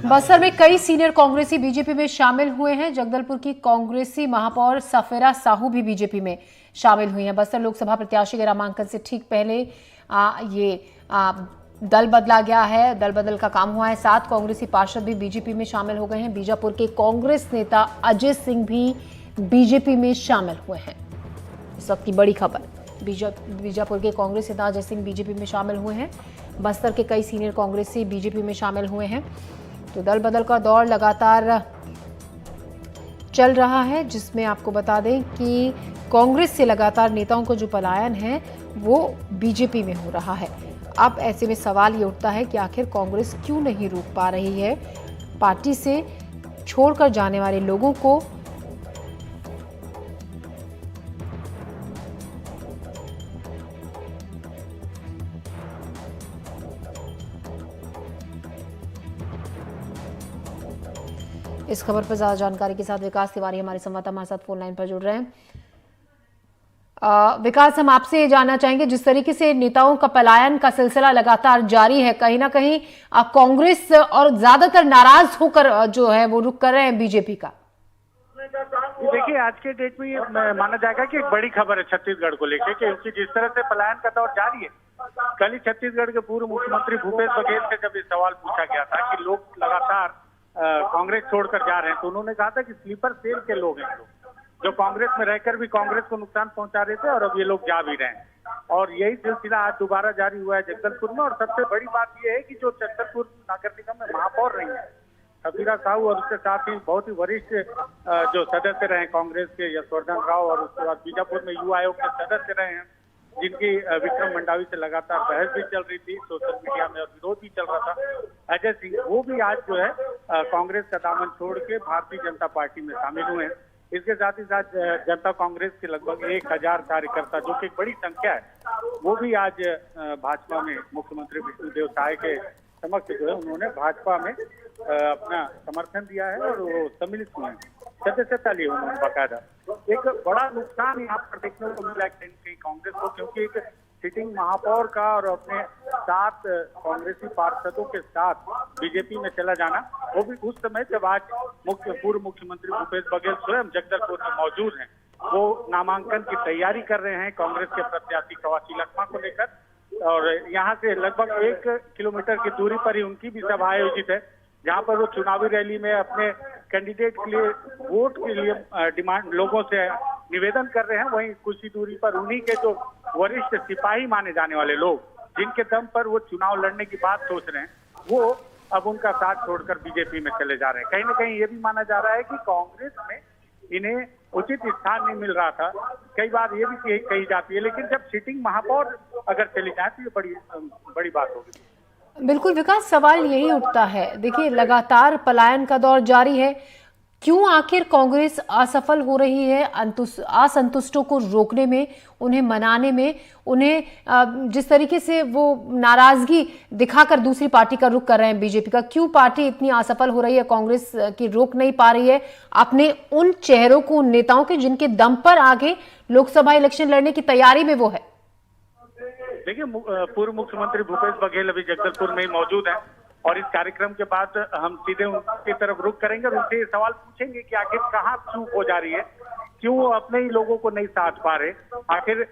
बस्तर में कई सीनियर कांग्रेसी बीजेपी में शामिल हुए हैं। जगदलपुर की कांग्रेसी महापौर सफेरा साहू भी बीजेपी में शामिल हुई हैं। बस्तर लोकसभा प्रत्याशी के नामांकन से ठीक पहले दल बदला गया है। दल बदल का काम हुआ है। 7 कांग्रेसी पार्षद भी बीजेपी में शामिल हो गए हैं। बीजापुर के कांग्रेस नेता अजय सिंह भी बीजेपी में शामिल हुए हैं। इस वक्त की बड़ी खबर, बीजापुर के कांग्रेस नेता अजय सिंह बीजेपी में शामिल हुए हैं। बस्तर के कई सीनियर कांग्रेसी बीजेपी में शामिल हुए हैं। तो दल बदल का दौर लगातार चल रहा है, जिसमें आपको बता दें कि कांग्रेस से लगातार नेताओं को जो पलायन है वो बीजेपी में हो रहा है। अब ऐसे में सवाल ये उठता है कि आखिर कांग्रेस क्यों नहीं रोक पा रही है पार्टी से छोड़कर जाने वाले लोगों को। इस खबर पर ज्यादा जानकारी के साथ विकास तिवारी हमारे संवाददाता हमारे साथ फोन लाइन पर जुड़ रहे हैं। विकास, हम आपसे जानना चाहेंगे, जिस तरीके से नेताओं का पलायन का सिलसिला लगातार जारी है, कहीं ना कहीं कांग्रेस और ज्यादातर नाराज होकर जो है वो रुख कर रहे हैं बीजेपी का। देखिए, आज के डेट में ये माना जाएगा कि एक बड़ी खबर है छत्तीसगढ़ को लेकर, क्योंकि जिस तरह से पलायन का दौर जारी है। कल ही छत्तीसगढ़ के पूर्व मुख्यमंत्री भूपेश बघेल से जब ये सवाल पूछा गया था कि लोग लगातार कांग्रेस छोड़कर जा रहे हैं, तो उन्होंने कहा था कि स्लीपर सेल के लोग हैं जो कांग्रेस में रहकर भी कांग्रेस को नुकसान पहुंचा रहे थे, और अब ये लोग जा भी रहे हैं। और यही सिलसिला आज दोबारा जारी हुआ है जगदलपुर में। और सबसे बड़ी बात यह है कि जो जगदलपुर नगर निगम में महापौर रही है सफेरा साहू, और उसके साथ ही बहुत ही वरिष्ठ जो सदस्य रहे कांग्रेस के यशवर्धन राव, और उसके बाद बीजापुर में युवा आयोग के सदस्य रहे हैं, जिनकी विक्रम मंडावी से लगातार बहस भी चल रही थी सोशल मीडिया में और विरोध भी चल रहा था, अजय सिंह, वो भी आज जो है कांग्रेस का दामन छोड़ के भारतीय जनता पार्टी में शामिल हुए हैं। इसके साथ ही साथ जनता कांग्रेस के लगभग 1000 कार्यकर्ता, जो कि एक बड़ी संख्या है, वो भी आज भाजपा में मुख्यमंत्री विष्णुदेव साय के समक्ष जो है उन्होंने भाजपा में अपना समर्थन दिया है और वो सम्मिलित हुए हैं, सदस्यता ली उन्होंने बाकायदा। एक बड़ा नुकसान यहाँ पर देखने को मिला कहीं कांग्रेस को, क्योंकि एक सिटिंग महापौर का और अपने 7 कांग्रेसी पार्षदों के साथ बीजेपी में चला जाना, वो भी उस समय जब आज पूर्व मुख्यमंत्री भूपेश बघेल स्वयं जगदलपुर में मौजूद हैं। वो नामांकन की तैयारी कर रहे हैं कांग्रेस के प्रत्याशी कवासी लखमा को लेकर, और यहाँ से लगभग 1 किलोमीटर की दूरी पर ही उनकी भी सभा आयोजित है, जहाँ पर वो चुनावी रैली में अपने कैंडिडेट के लिए वोट के लिए डिमांड लोगों से निवेदन कर रहे हैं। वहीं कुछ ही दूरी पर उन्हीं के जो वरिष्ठ सिपाही माने जाने वाले लोग, जिनके दम पर वो चुनाव लड़ने की बात सोच रहे हैं, वो अब उनका साथ छोड़कर बीजेपी में चले जा रहे हैं। कहीं ना कहीं ये भी माना जा रहा है कि कांग्रेस में इन्हें उचित स्थान नहीं मिल रहा था। कई बार ये भी कही जाती है, लेकिन जब सिटिंग महापौर अगर चली जाए तो ये बड़ी बात होगी। बिल्कुल विकास, सवाल यही उठता है, देखिए लगातार पलायन का दौर जारी है, क्यों आखिर कांग्रेस असफल हो रही है असंतुष्टों को रोकने में, उन्हें मनाने में, उन्हें जिस तरीके से वो नाराजगी दिखाकर दूसरी पार्टी का रुख कर रहे हैं बीजेपी का, क्यों पार्टी इतनी असफल हो रही है, कांग्रेस की रोक नहीं पा रही है अपने उन चेहरों को, उन नेताओं के जिनके दम पर आगे लोकसभा इलेक्शन लड़ने की तैयारी में वो है। देखिए, पूर्व मुख्यमंत्री भूपेश बघेल अभी जगदलपुर में ही मौजूद हैं, और इस कार्यक्रम के बाद हम सीधे उनकी तरफ रुख करेंगे और उनसे ये सवाल पूछेंगे कि आखिर कहाँ चूक हो जा रही है, क्यों वो अपने ही लोगों को नहीं साथ पा रहे। आखिर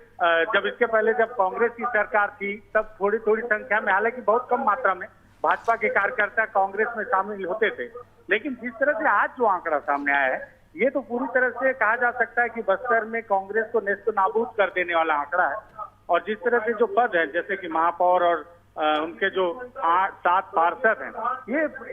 जब इसके पहले जब कांग्रेस की सरकार थी, तब थोड़ी थोड़ी संख्या में, हालांकि बहुत कम मात्रा में, भाजपा के कार्यकर्ता कांग्रेस में शामिल होते थे, लेकिन जिस तरह से आज जो आंकड़ा सामने आया है, ये तो पूरी तरह से कहा जा सकता है कि बस्तर में कांग्रेस को नेस्त नाबूद कर देने वाला आंकड़ा है। और जिस तरह से जो पद है, जैसे कि महापौर और उनके जो 7 पार्षद हैं,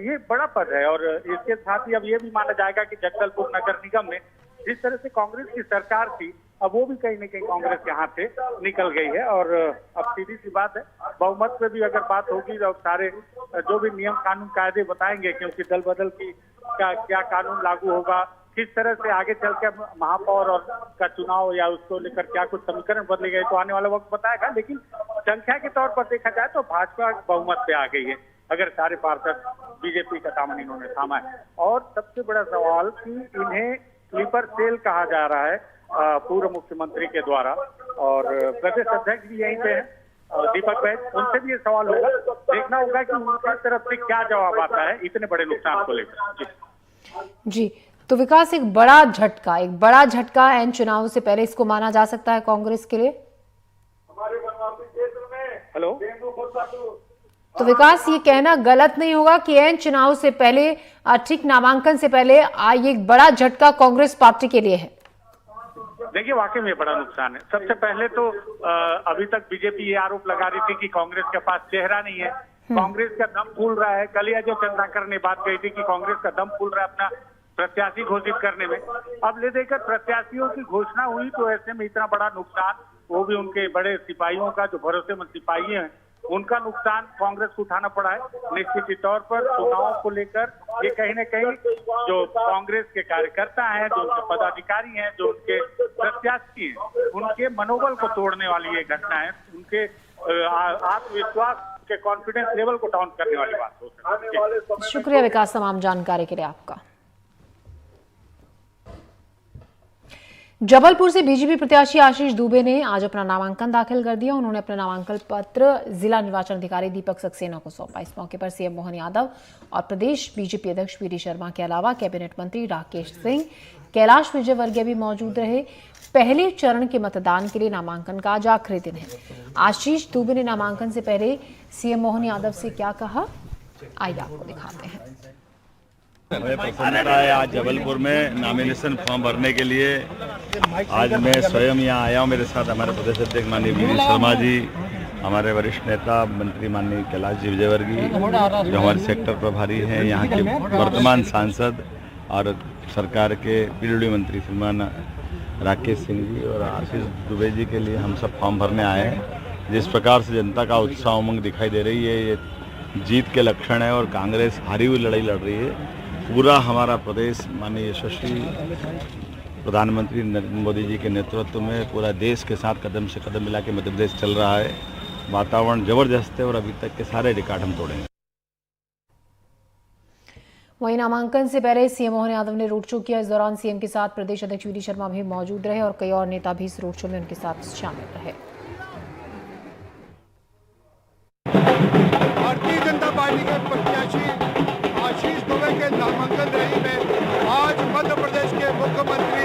ये बड़ा पद है। और इसके साथ ही अब ये भी माना जाएगा कि जगदलपुर नगर निगम में जिस तरह से कांग्रेस की सरकार थी, अब वो भी कहीं न कहीं कांग्रेस के हाथ से निकल गई है। और अब सीधी सी बात है, बहुमत पे भी अगर बात होगी तो सारे जो भी नियम कानून कायदे बताएंगे, क्योंकि दल बदल की क्या कानून लागू होगा, किस तरह से आगे चलकर महापौर और का चुनाव या उसको लेकर क्या कुछ समीकरण बदले गए, तो आने वाला वक्त बताएगा। लेकिन संख्या के तौर पर देखा जाए तो भाजपा बहुमत पे आ गई है, अगर सारे पार्षद बीजेपी का दामन इन्होंने थामा है। और सबसे बड़ा सवाल कि इन्हें स्लीपर सेल कहा जा रहा है पूर्व मुख्यमंत्री के द्वारा, और प्रदेश अध्यक्ष भी यहीं पे हैं, दीपक भाई, उनसे भी ये सवाल होगा, देखना होगा कि उनकी तरफ से क्या जवाब आता है इतने बड़े नुकसान को लेकर। जी, तो विकास, एक बड़ा झटका एन चुनाव से पहले इसको माना जा सकता है कांग्रेस के लिए। हेलो, तो विकास, ये कहना गलत नहीं होगा कि एन चुनाव से पहले, ठीक नामांकन से पहले, ये एक बड़ा झटका कांग्रेस पार्टी के लिए है। देखिए, वाकई में बड़ा नुकसान है। सबसे पहले तो अभी तक बीजेपी ये आरोप लगा रही थी कि कांग्रेस के पास चेहरा नहीं है, कांग्रेस का दम फूल रहा है। कल अजय चंद्राकर ने बात कही थी कि कांग्रेस का दम फूल रहा है अपना प्रत्याशी घोषित करने में। अब ले देकर प्रत्याशियों की घोषणा हुई तो ऐसे में इतना बड़ा नुकसान, वो भी उनके बड़े सिपाहियों का, जो भरोसेमंद सिपाही हैं, उनका नुकसान कांग्रेस को उठाना पड़ा है। निश्चित ही तौर पर चुनाव को लेकर ये कहीं न कहीं जो कांग्रेस के कार्यकर्ता हैं, जो उनके पदाधिकारी हैं, जो उनके प्रत्याशी हैं, उनके मनोबल को तोड़ने वाली ये घटना है। उनके आत्मविश्वास के कॉन्फिडेंस लेवल को डाउन करने वाली बात हो सकती है। शुक्रिया विकास, तमाम जानकारी के लिए आपका। जबलपुर से बीजेपी प्रत्याशी आशीष दुबे ने आज अपना नामांकन दाखिल कर दिया। उन्होंने अपना नामांकन पत्र जिला निर्वाचन अधिकारी दीपक सक्सेना को सौंपा। इस मौके पर सीएम मोहन यादव और प्रदेश बीजेपी अध्यक्ष वीडी शर्मा के अलावा कैबिनेट मंत्री राकेश सिंह, कैलाश विजयवर्गीय भी मौजूद रहे। पहले चरण के मतदान के लिए नामांकन का आज आखिरी दिन है। आशीष दुबे ने नामांकन से पहले सीएम मोहन यादव से क्या कहा, आइए आपको दिखाते हैं। हमें प्रसन्नता है आज जबलपुर में नॉमिनेशन फॉर्म भरने के लिए। आज मैं स्वयं यहाँ आया हूँ, मेरे साथ हमारे प्रदेश अध्यक्ष माननीय वीडी शर्मा जी, हमारे वरिष्ठ नेता मंत्री माननीय कैलाश जी विजयवर्गीय, जो हमारे सेक्टर प्रभारी हैं, यहाँ के वर्तमान सांसद और सरकार के पीडब्ल्यूडी मंत्री श्रीमान राकेश सिंह जी और आशीष दुबे जी के लिए हम सब फॉर्म भरने आए हैं। जिस प्रकार से जनता का उत्साह उमंग दिखाई दे रही है, ये जीत के लक्षण है और कांग्रेस हारी हुई लड़ाई लड़ रही है। पूरा हमारा प्रदेश माननीय यशस्वी प्रधानमंत्री नरेंद्र मोदी जी के नेतृत्व में पूरा देश के साथ कदम से कदम मिला के मध्य प्रदेश चल रहा है। वातावरण जबरदस्त है और अभी तक के सारे रिकॉर्ड हम तोड़ेंगे। वहीं नामांकन से पहले सीएम मोहन यादव ने रोड शो किया। इस दौरान सीएम के साथ प्रदेश अध्यक्ष वीडी शर्मा भी मौजूद रहे और कई और नेता भी इस रोड शो में उनके साथ शामिल रहे। भारतीय जनता पार्टी के प्रत्याशी आशीष दुबे के नामांकन रैली में आज मध्य प्रदेश के मुख्यमंत्री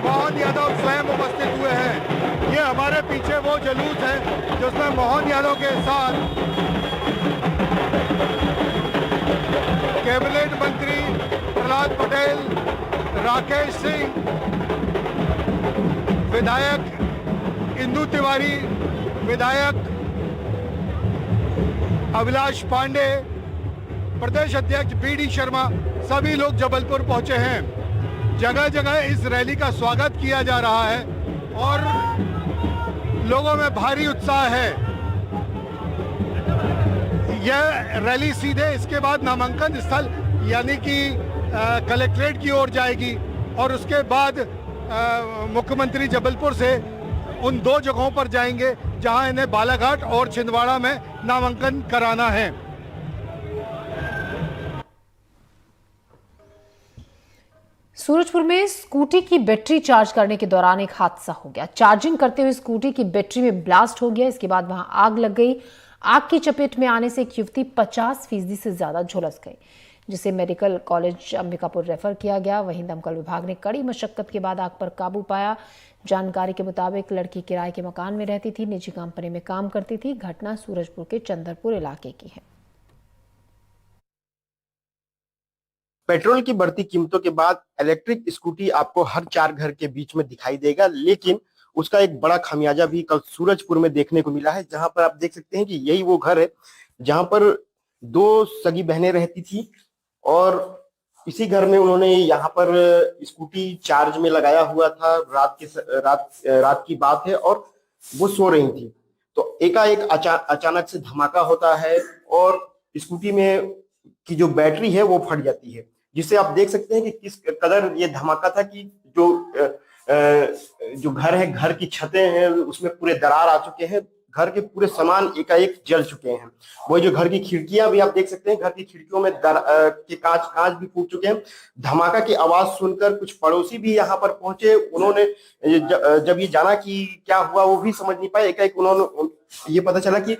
मोहन यादव स्वयं उपस्थित हुए हैं। ये हमारे पीछे वो जुलूस है जिसमें मोहन यादव के साथ कैबिनेट मंत्री प्रहलाद पटेल, राकेश सिंह, विधायक इंदू तिवारी, विधायक अभिलाष पांडे, प्रदेश अध्यक्ष वीडी शर्मा, सभी लोग जबलपुर पहुंचे हैं। जगह जगह इस रैली का स्वागत किया जा रहा है और लोगों में भारी उत्साह है। यह रैली सीधे इसके बाद नामांकन स्थल यानी कि कलेक्ट्रेट की ओर जाएगी और उसके बाद मुख्यमंत्री जबलपुर से उन दो जगहों पर जाएंगे जहां इन्हें बालाघाट और छिंदवाड़ा में नामांकन कराना है। सूरजपुर में स्कूटी की बैटरी चार्ज करने के दौरान एक हादसा हो गया। चार्जिंग करते हुए स्कूटी की बैटरी में ब्लास्ट हो गया। इसके बाद वहां आग लग गई। आग की चपेट में आने से एक युवती 50% से ज्यादा झुलस गई, जिसे मेडिकल कॉलेज अंबिकापुर रेफर किया गया। वहीं दमकल विभाग ने कड़ी मशक्कत के बाद आग पर काबू पाया। जानकारी के मुताबिक लड़की किराए के मकान में रहती थी, निजी कंपनी में काम करती थी। घटना सूरजपुर के चंदरपुर इलाके की है। पेट्रोल की बढ़ती कीमतों के बाद इलेक्ट्रिक स्कूटी आपको हर 4 घर के बीच में दिखाई देगा, लेकिन उसका एक बड़ा खामियाजा भी कल सूरजपुर में देखने को मिला है, जहां पर आप देख सकते हैं कि यही वो घर है जहां पर 2 सगी बहनें रहती थी और इसी घर में उन्होंने यहाँ पर स्कूटी चार्ज में लगाया हुआ था। रात की बात है और वो सो रही थी, तो एकाएक अचानक से धमाका होता है और स्कूटी में की जो बैटरी है वो फट जाती है, जिससे आप देख सकते हैं कि किस कदर ये धमाका था कि जो घर है, घर की छतें हैं उसमें पूरे दरार आ चुके हैं, घर के पूरे सामान एकाएक जल चुके हैं। वही जो घर की खिड़कियां भी आप देख सकते हैं, घर की खिड़कियों में के कांच भी फूट चुके हैं। धमाका की आवाज सुनकर कुछ पड़ोसी भी यहाँ पर पहुंचे। उन्होंने जब ये जाना कि क्या हुआ वो भी समझ नहीं पाए, एकाएक उन्होंने ये पता चला कि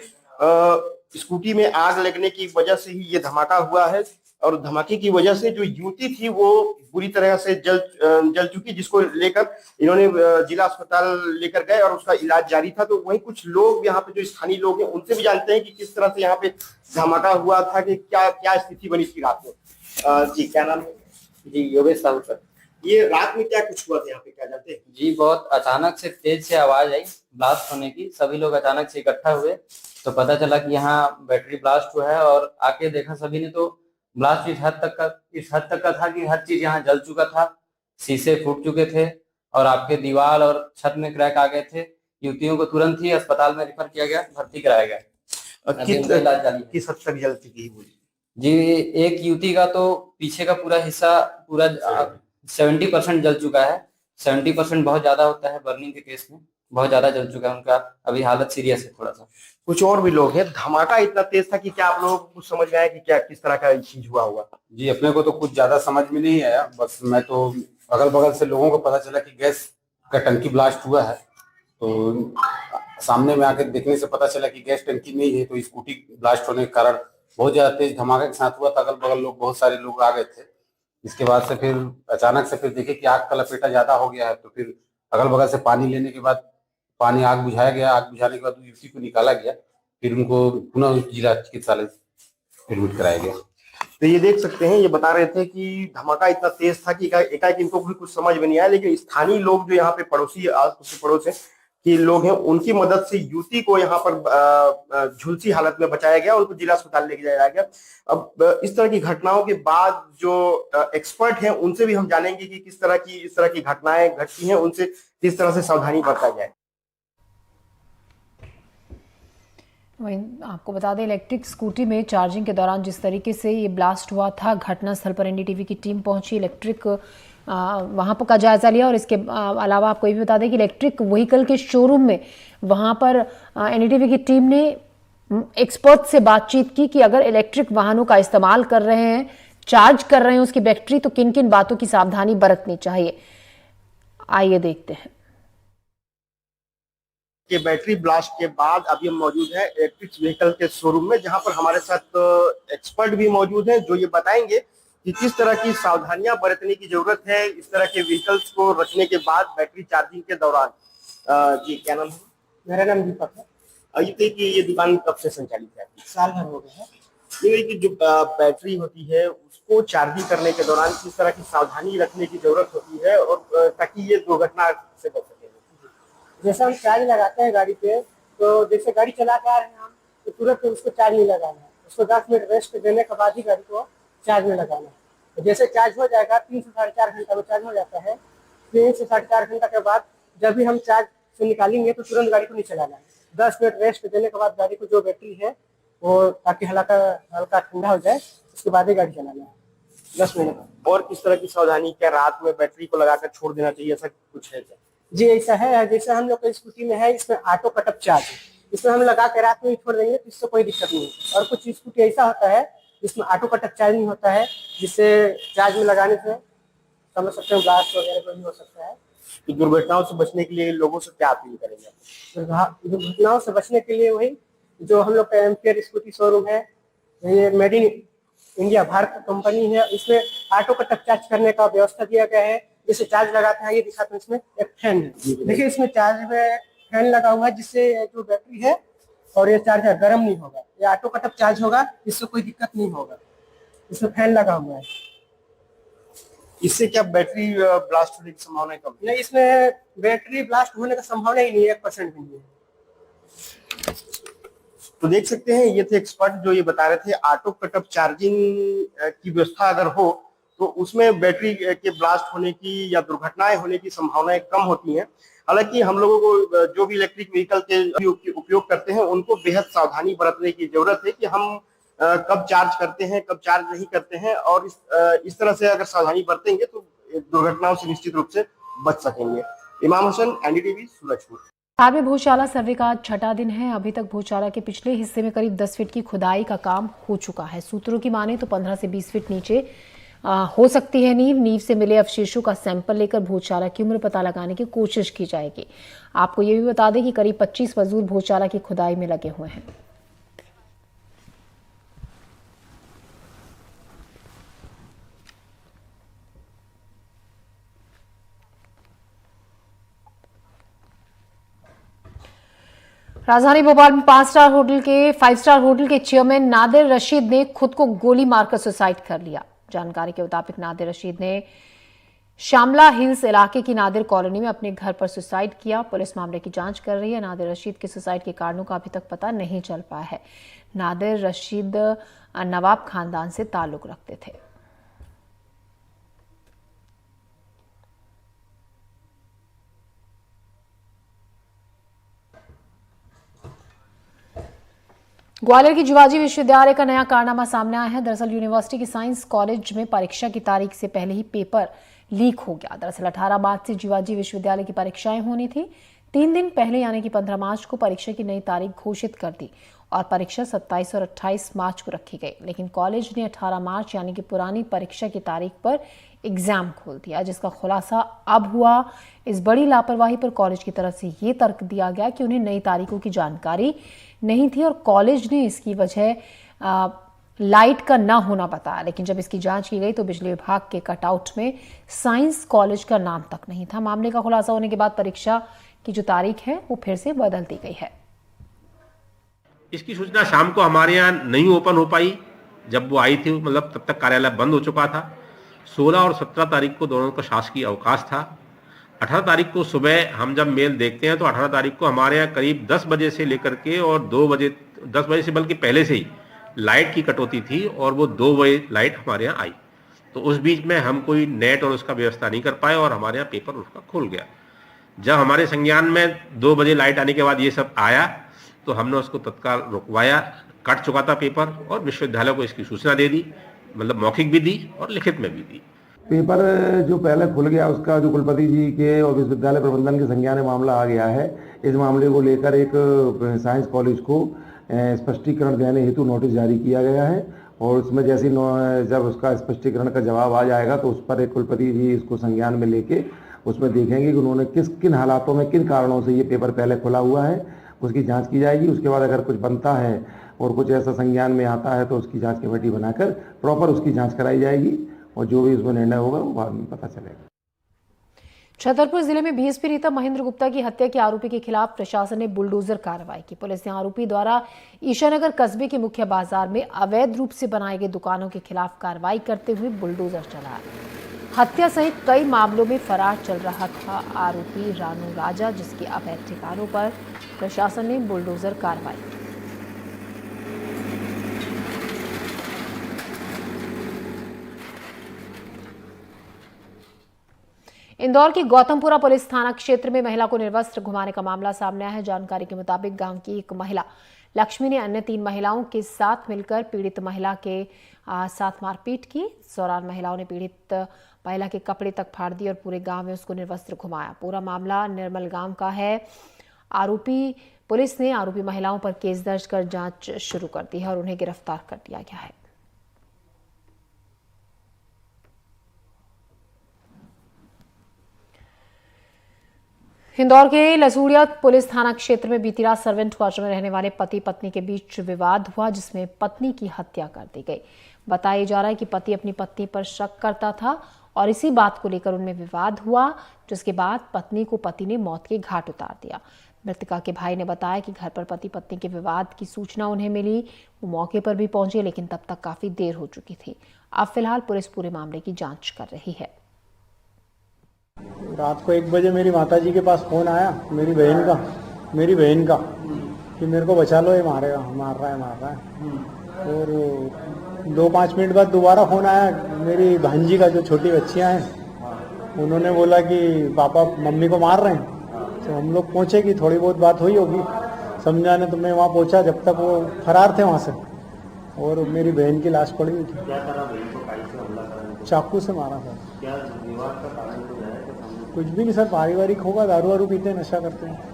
स्कूटी में आग लगने की वजह से ही ये धमाका हुआ है और धमाके की वजह से जो युवती थी वो बुरी तरह से जल चुकी, जिसको लेकर इन्होंने जिला अस्पताल लेकर गए और उसका इलाज जारी था। तो वहीं कुछ लोग यहाँ पे जो स्थानीय लोग हैं उनसे भी जानते हैं कि किस तरह से यहाँ पे धमाका हुआ था, कि क्या क्या स्थिति बनी थी रात में। जी क्या नाम है? जी योगेश साहू सर। ये रात में क्या कुछ हुआ था यहाँ पे, क्या जानते हैं? जी बहुत अचानक से तेज से आवाज आई ब्लास्ट होने की। सभी लोग अचानक से इकट्ठा हुए तो पता चला कि यहाँ बैटरी ब्लास्ट हुआ है और आके देखा सभी ने तो ब्लास्ट इस हद तक का था कि हर चीज यहाँ जल चुका था। शीशे फूट चुके थे और आपके दीवार और छत में क्रैक आ गए थे। युवतियों को तुरंत ही अस्पताल में रेफर किया गया, भर्ती कराया गया। किस हद तक जल चुकी है? जी एक युवती का तो पीछे का पूरा हिस्सा पूरा 70% जल चुका है। 70% बहुत ज्यादा होता है बर्निंग के केस में, बहुत ज्यादा जल चुका है उनका। अभी हालत सीरियस है थोड़ा सा। कुछ और भी लोग हैं। धमाका इतना तेज था कि क्या आप लोगों को कुछ समझ में आया कि क्या किस तरह का चीज हुआ होगा? जी अपने को तो कुछ ज्यादा समझ में नहीं आया, बस मैं तो अगल बगल से लोगों को पता चला कि गैस का टंकी ब्लास्ट हुआ है तो सामने में आकर देखने से पता चला कि गैस टंकी नहीं है। तो स्कूटी ब्लास्ट होने के कारण बहुत ज्यादा तेज धमाके के साथ हुआ था। अगल बगल लोग बहुत सारे लोग आ गए थे। इसके बाद से फिर अचानक से फिर देखे कि आग का लपेटा ज्यादा हो गया है तो फिर अगल बगल से पानी लेने के बाद आग बुझाया गया। आग बुझाने के बाद युवती को निकाला गया, फिर उनको पुनः जिला चिकित्सालय एडमिट कराया गया। तो ये देख सकते हैं, ये बता रहे थे कि धमाका इतना तेज था कि एकाएक इनको भी कुछ समझ में नहीं आया। लेकिन स्थानीय लोग जो यहाँ पे पड़ोस है कि लोग हैं, उनकी मदद से युवती को यहाँ पर झुलसी हालत में बचाया गया, उनको जिला अस्पताल लेके जाया गया। अब इस तरह की घटनाओं के बाद जो एक्सपर्ट हैं उनसे भी हम जानेंगे कि किस तरह की इस तरह की घटनाएं घटती हैं, उनसे किस तरह से सावधानी बरता जाए। वहीं आपको बता दें, इलेक्ट्रिक स्कूटी में चार्जिंग के दौरान जिस तरीके से ये ब्लास्ट हुआ था, घटनास्थल पर एनडीटीवी की टीम पहुंची, इलेक्ट्रिक वहां पर का जायजा लिया। और इसके अलावा आपको ये भी बता दें कि इलेक्ट्रिक व्हीकल के शोरूम में वहां पर एनडीटीवी की टीम ने एक्सपर्ट से बातचीत की कि अगर इलेक्ट्रिक वाहनों का इस्तेमाल कर रहे हैं, चार्ज कर रहे हैं उसकी बैटरी, तो किन किन बातों की सावधानी बरतनी चाहिए। आइए देखते हैं कि बैटरी ब्लास्ट के बाद अभी हम मौजूद है इलेक्ट्रिक व्हीकल के शोरूम में, जहां पर हमारे साथ एक्सपर्ट भी मौजूद हैं जो ये बताएंगे कि किस तरह की सावधानियां बरतने की जरूरत है इस तरह के व्हीकल्स को रखने के बाद बैटरी चार्जिंग के दौरान। जी क्या नाम है? मेरा नाम दीपक है। ये कि ये दुकान कब से संचालित है? साल भर हो गया है। ये कि जो बैटरी होती है उसको चार्जिंग करने के दौरान किस तरह की सावधानी रखने की जरूरत होती है और ताकि ये दुर्घटना से बच सके। जैसे हम चार्ज लगाते हैं गाड़ी पे, तो जैसे गाड़ी चला के आ रहे हैं हम, तो तुरंत उसको चार्ज नहीं लगाना है, उसको 10 मिनट रेस्ट देने के बाद ही गाड़ी को चार्ज में लगाना है। तो जैसे चार्ज हो जाएगा 3 से 4.5 घंटा में चार्ज हो जाता है। 3 से 4.5 घंटा के बाद जब भी हम चार्ज से निकालेंगे तो तुरंत गाड़ी को नहीं चलाना है। 10 मिनट रेस्ट देने के बाद गाड़ी को जो बैटरी है वो ताकि हल्का ठंडा हो जाए, उसके बाद ही गाड़ी चलाना है 10 मिनट। और किस तरह की सावधानी, क्या रात में बैटरी को लगाकर छोड़ देना चाहिए, ऐसा कुछ है क्या? जी ऐसा है। जैसे हम लोग का स्कूटी में है, इसमें ऑटो कटअप चार्ज है, इसमें हम लगा के रात में ही छोड़ देंगे तो इससे कोई दिक्कत नहीं है। और कुछ स्कूटी ऐसा होता है जिसमें ऑटो कटअप चार्ज नहीं होता है, जिससे चार्ज में लगाने से समझ सकते हैं ब्लास्ट वगैरह कोई भी हो सकता है। तो दुर्घटनाओं से बचने के लिए लोगों से क्या अपील करेंगे? दुर्घटनाओं से बचने के लिए वही जो हम लोग का एम्पियर स्कूटी शोरूम है, ये made in India Bharat company है, इसमें ऑटो कटअप चार्ज करने का व्यवस्था दिया गया है। जैसे चार्ज लगाते हैं, ये दिखाते हैं, इसमें एक फैन है, देखिए इसमें चार्ज में फैन लगा हुआ है, जिससे जो बैटरी है और ये चार्जर गर्म नहीं होगा, ये ऑटो कटअप चार्ज होगा, इससे कोई दिक्कत नहीं होगा। इसमें फैन लगा हुआ है। इससे क्या बैटरी ब्लास्ट होने की संभावना कम नहीं, इसमें बैटरी ब्लास्ट होने का संभावना ही नहीं है, 1% भी नहीं है। तो देख सकते हैं, ये थे एक्सपर्ट जो ये बता रहे थे ऑटो कटअप चार्जिंग की व्यवस्था अगर हो तो उसमें बैटरी के ब्लास्ट होने की या दुर्घटनाएं होने की संभावनाएं कम होती हैं। हालांकि हम लोगों को जो भी इलेक्ट्रिक व्हीकल के उपयोग करते हैं उनको बेहद सावधानी बरतने की जरूरत है कि हम कब चार्ज करते हैं, कब चार्ज नहीं करते हैं, और इस तरह से अगर सावधानी बरतेंगे तो दुर्घटनाओं से निश्चित रूप से बच सकेंगे। इमाम हसन, एनडीटीवी, सूरजपुर। बिहार में भूचाला सर्वे का 6वां दिन है। अभी तक भूचाला के पिछले हिस्से में करीब 10 फीट की खुदाई का काम हो चुका है। सूत्रों की माने तो 15 से 20 फीट नीचे हो सकती है नींव से मिले अवशेषों का सैंपल लेकर भोजशाला की उम्र पता लगाने की कोशिश की जाएगी। आपको ये भी बता दें कि करीब 25 मजदूर भोजशाला की खुदाई में लगे हुए हैं। राजधानी भोपाल में 5 स्टार होटल के चेयरमैन नादिर रशीद ने खुद को गोली मारकर सुसाइड कर लिया। जानकारी के मुताबिक नादिर रशीद ने श्यामला हिल्स इलाके की नादिर कॉलोनी में अपने घर पर सुसाइड किया। पुलिस मामले की जांच कर रही है। नादिर रशीद के सुसाइड के कारणों का अभी तक पता नहीं चल पाया है। नादिर रशीद नवाब खानदान से ताल्लुक रखते थे। ग्वालियर की जिवाजी विश्वविद्यालय का नया कारनामा सामने आया है। दरअसल यूनिवर्सिटी की साइंस कॉलेज में परीक्षा की तारीख से पहले ही पेपर लीक हो गया। दरअसल 18 मार्च से जिवाजी विश्वविद्यालय की परीक्षाएं होनी थी। 3 दिन पहले यानी कि 15 मार्च को परीक्षा की नई तारीख घोषित कर दी और परीक्षा 27 और 28 मार्च को रखी गई, लेकिन कॉलेज ने 18 मार्च यानी कि पुरानी परीक्षा की तारीख पर एग्जाम खोल दिया, जिसका खुलासा अब हुआ। इस बड़ी लापरवाही पर कॉलेज की तरफ से ये तर्क दिया गया कि उन्हें नई तारीखों की जानकारी नहीं थी और कॉलेज ने इसकी वजह लाइट का ना होना बताया। लेकिन जब इसकी जांच की गई तो बिजली विभाग के कटआउट में साइंस कॉलेज का नाम तक नहीं था। मामले का खुलासा होने के बाद परीक्षा की जो तारीख है वो फिर से बदल दी गई है। इसकी सूचना शाम को हमारे यहाँ नहीं ओपन हो पाई। जब वो आई थी मतलब तब तक कार्यालय बंद हो चुका था। 16 और 17 तारीख को दोनों का शासकीय अवकाश था। 18 तारीख को सुबह हम जब मेल देखते हैं तो 18 तारीख को हमारे यहाँ करीब 10 बजे से लेकर के और 2 बजे 10 बजे से बल्कि पहले से ही लाइट की कटौती थी और वो 2 बजे लाइट हमारे यहाँ आई। तो उस बीच में हम कोई नेट और उसका व्यवस्था नहीं कर पाए और हमारे यहाँ पेपर उसका खुल गया। जब हमारे संज्ञान में 2 बजे लाइट आने के बाद ये सब आया तो हमने उसको तत्काल रुकवाया। कट चुका था पेपर और विश्वविद्यालय को इसकी सूचना दे दी, मतलब मौखिक भी दी और लिखित में भी दी। पेपर जो पहले खुल गया उसका जो कुलपति जी के और विश्वविद्यालय प्रबंधन के संज्ञान में मामला आ गया है। इस मामले को लेकर एक साइंस कॉलेज को स्पष्टीकरण देने हेतु नोटिस जारी किया गया है और उसमें जैसे जब उसका स्पष्टीकरण का जवाब आ जाएगा तो उस पर एक कुलपति जी इसको संज्ञान में लेके उसमें देखेंगे कि उन्होंने किन हालातों में किन कारणों से ये पेपर पहले खुला हुआ है, उसकी जांच की जाएगी। उसके बाद अगर कुछ बनता है और कुछ ऐसा संज्ञान में आता है तो उसकी जांच कमेटी बनाकर प्रॉपर उसकी जांच कराई जाएगी और जो भी उसमें निर्णय होगा वो बाद में पता चलेगा। छतरपुर जिले में बीएसपी नेता महेंद्र गुप्ता की हत्या के आरोपी के खिलाफ प्रशासन ने बुलडोजर कार्रवाई की। पुलिस ने आरोपी द्वारा ईशानगर कस्बे के मुख्य बाजार में अवैध रूप से बनाई गई दुकानों के खिलाफ कार्रवाई करते हुए बुलडोजर चलाया। हत्या सहित कई मामलों में फरार चल रहा था आरोपी रानू राजा, जिसके अवैध ठिकानों पर प्रशासन ने बुलडोजर कार्रवाई की। इंदौर की गौतमपुरा पुलिस थाना क्षेत्र में महिला को निर्वस्त्र घुमाने का मामला सामने आया है। जानकारी के मुताबिक गांव की एक महिला लक्ष्मी ने अन्य 3 महिलाओं के साथ मिलकर पीड़ित महिला के साथ मारपीट की। इस दौरान महिलाओं ने पीड़ित महिला के कपड़े तक फाड़ दिए और पूरे गांव में उसको निर्वस्त्र घुमाया। पूरा मामला निर्मल गांव का है। पुलिस ने आरोपी महिलाओं पर केस दर्ज कर जांच शुरू कर दी है और उन्हें गिरफ्तार कर लिया गया है। इंदौर के लसूड़िया पुलिस थाना क्षेत्र में बीती रात सर्वेंट क्वार्टर में रहने वाले पति पत्नी के बीच विवाद हुआ, जिसमें पत्नी की हत्या कर दी गई। बताया जा रहा है कि पति अपनी पत्नी पर शक करता था और इसी बात को लेकर उनमें विवाद हुआ, जिसके बाद पत्नी को पति ने मौत के घाट उतार दिया। मृतका के भाई ने बताया कि घर पर पति पत्नी के विवाद की सूचना उन्हें मिली। वो मौके पर भी पहुंचे, लेकिन तब तक काफी देर हो चुकी थी। अब फिलहाल पुलिस पूरे मामले की जांच कर रही है। रात को 1 बजे मेरी माताजी के पास फोन आया मेरी बहन का कि मेरे को बचा लो, ये मार रहा है। और 2-5 मिनट बाद दोबारा फोन आया मेरी भांजी का, जो छोटी बच्चियां हैं, उन्होंने बोला कि पापा मम्मी को मार रहे हैं। तो हम लोग पहुंचे कि थोड़ी बहुत बात हुई होगी समझाने, तो मैं वहाँ पहुंचा जब तक वो फरार थे वहाँ से और मेरी बहन की लाश पड़ी हुई थी। चाकू से मारा था। कुछ भी नहीं सर, पारिवारिक होगा, दारू वारू पीते हैं, नशा करते हैं।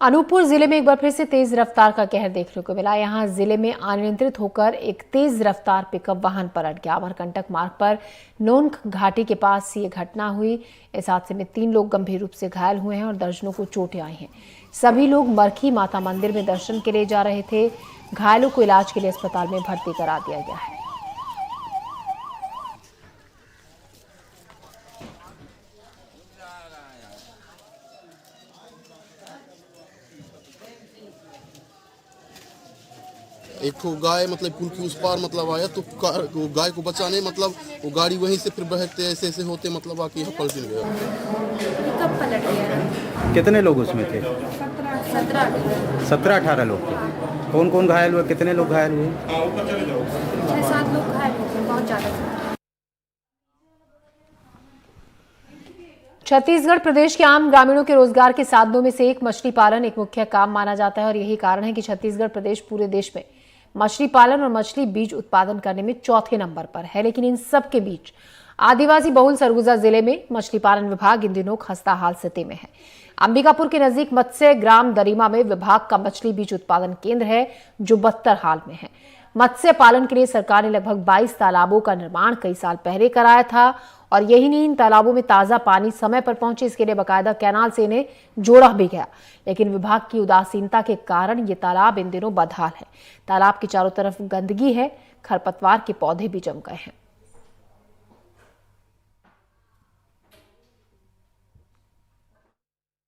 अनूपपुर जिले में एक बार फिर से तेज रफ्तार का कहर देखने को मिला। यहां जिले में अनियंत्रित होकर एक तेज रफ्तार पिकअप वाहन पलट गया। अमरकंटक मार्ग पर नोन घाटी के पास ये घटना हुई। इस हादसे में 3 लोग गंभीर रूप से घायल हुए हैं और दर्जनों को चोटें आई हैं। सभी लोग मरखी माता मंदिर में दर्शन के लिए जा रहे थे। घायलों को इलाज के लिए अस्पताल में भर्ती करा दिया गया है। एक तो गाय मतलब पुल के उस पार मतलब आया तो वो गाय को बचाने मतलब वो गाड़ी वहीं से फिर बहते ऐसे होते मतलब आके यहाँ पलट गया। पिकअप पलट गया। कितने लोग उसमें थे? 17-18 लोग थे। कौन कौन घायल हुए? कितने लोग घायल हुए? 6-7 लोग घायल हुए, बहुत ज्यादा। छत्तीसगढ़ प्रदेश के आम ग्रामीणों के रोजगार के साधनों में से एक मछली पालन एक मुख्य काम माना जाता है और यही कारण है कि छत्तीसगढ़ प्रदेश पूरे देश में मछली पालन और मछली बीज उत्पादन करने में चौथे नंबर पर है। लेकिन इन सब के बीच आदिवासी बहुल सरगुजा जिले में मछली पालन विभाग इन दिनों खस्ताहाल स्थिति में है। अंबिकापुर के नजदीक मत्स्य ग्राम दरिमा में विभाग का मछली बीज उत्पादन केंद्र है जो बदतर हाल में है। मत्स्य पालन के लिए सरकार ने लगभग 22 तालाबों का निर्माण कई साल पहले कराया था और यही नहीं, इन तालाबों में ताजा पानी समय पर पहुंचे इसके लिए बाकायदा कैनाल से इन्हें जोड़ा भी गया। लेकिन विभाग की उदासीनता के कारण ये तालाब इन दिनों बदहाल है। तालाब के चारों तरफ गंदगी है, खरपतवार के पौधे भी जम गए हैं।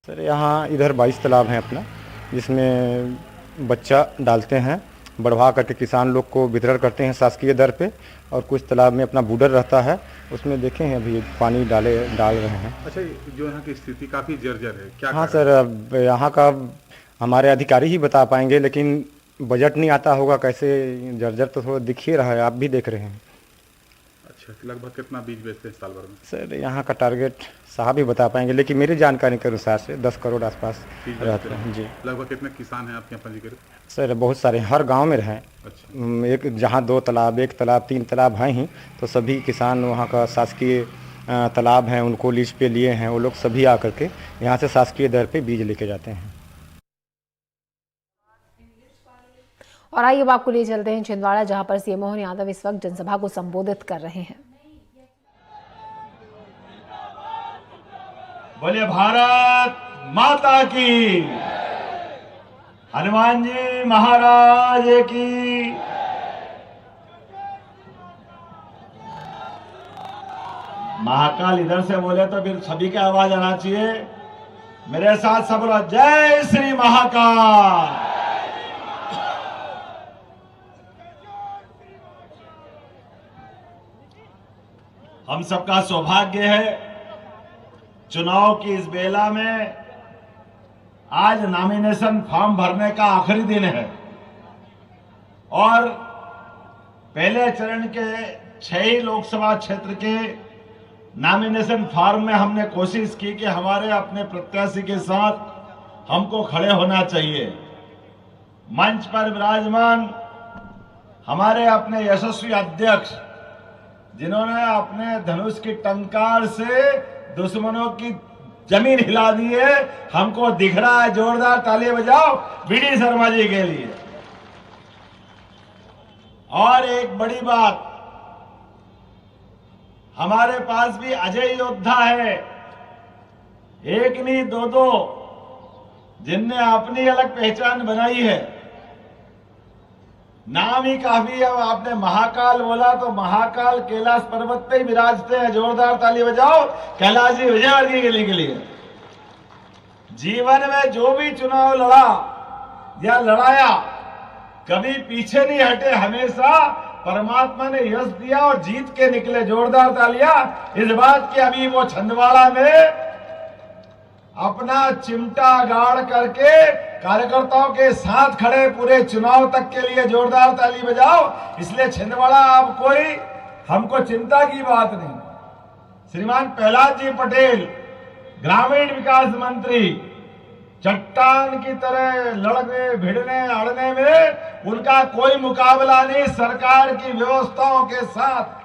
सर यहाँ इधर 22 तालाब हैं अपना, जिसमें बच्चा डालते हैं, बढ़वा करके किसान लोग को वितरण करते हैं शासकीय दर पे। और कुछ तालाब में अपना बूडर रहता है, उसमें देखे हैं अभी पानी डाल रहे हैं। अच्छा, जो यहाँ की स्थिति काफी जर्जर है क्या? हाँ सर, अब यहाँ का हमारे अधिकारी ही बता पाएंगे, लेकिन बजट नहीं आता होगा कैसे जर्जर तो थोड़ा दिख ही रहा है, आप भी देख रहे हैं। अच्छा, लगभग कितना बीज बेचते हैं साल भर में? सर यहाँ का टारगेट साहब ही बता पाएंगे, लेकिन मेरी जानकारी के अनुसार से 10 करोड़ आसपास रहते हैं जी। लगभग कितने किसान हैं आपके यहाँ पंजीकृत? सर बहुत सारे, हर गांव में रहें। अच्छा। एक जहाँ 2 तालाब, 1 तालाब, 3 तालाब हैं ही, तो सभी किसान वहाँ का शासकीय तालाब हैं उनको लीज पे लिए हैं, वो लोग सभी आकर के यहाँ से शासकीय दर पे बीज लेके जाते हैं। और आइए अब आपको ले चलते हैं छिंदवाड़ा, जहां पर सीएम मोहन यादव इस वक्त जनसभा को संबोधित कर रहे हैं। बोलिए भारत माता की, हनुमान जी महाराज की। महाकाल इधर से बोले तो फिर सभी का आवाज आना चाहिए। मेरे साथ सब लोग जय श्री महाकाल। हम सबका सौभाग्य है चुनाव की इस बेला में आज नॉमिनेशन फॉर्म भरने का आखिरी दिन है और पहले चरण के 6 लोकसभा क्षेत्र के नॉमिनेशन फॉर्म में हमने कोशिश की कि हमारे अपने प्रत्याशी के साथ हमको खड़े होना चाहिए। मंच पर विराजमान हमारे अपने यशस्वी अध्यक्ष, जिन्होंने अपने धनुष की टंकार से दुश्मनों की जमीन हिला दी है, हमको दिख रहा है। जोरदार ताली बजाओ बीडी शर्मा जी के लिए। और एक बड़ी बात, हमारे पास भी अजय योद्धा है, एक नहीं 2, जिनने अपनी अलग पहचान बनाई है। नाम ही काफी है। आपने महाकाल बोला तो महाकाल कैलाश पर्वत पे ही विराजते हैं। जोरदार ताली बजाओ कैलाश जी विजयवर्गीय के लिए। जीवन में जो भी चुनाव लड़ा या लड़ाया, कभी पीछे नहीं हटे, हमेशा परमात्मा ने यश दिया और जीत के निकले। जोरदार तालियां इस बात की। अभी वो छिंदवाड़ा में अपना चिमटा गाड़ करके कार्यकर्ताओं के साथ खड़े पूरे चुनाव तक के लिए। जोरदार ताली बजाओ। इसलिए छिंदवाड़ा अब कोई हमको चिंता की बात नहीं। श्रीमान प्रहलाद जी पटेल, ग्रामीण विकास मंत्री, चट्टान की तरह लड़ने भिड़ने अड़ने में उनका कोई मुकाबला नहीं। सरकार की व्यवस्थाओं के साथ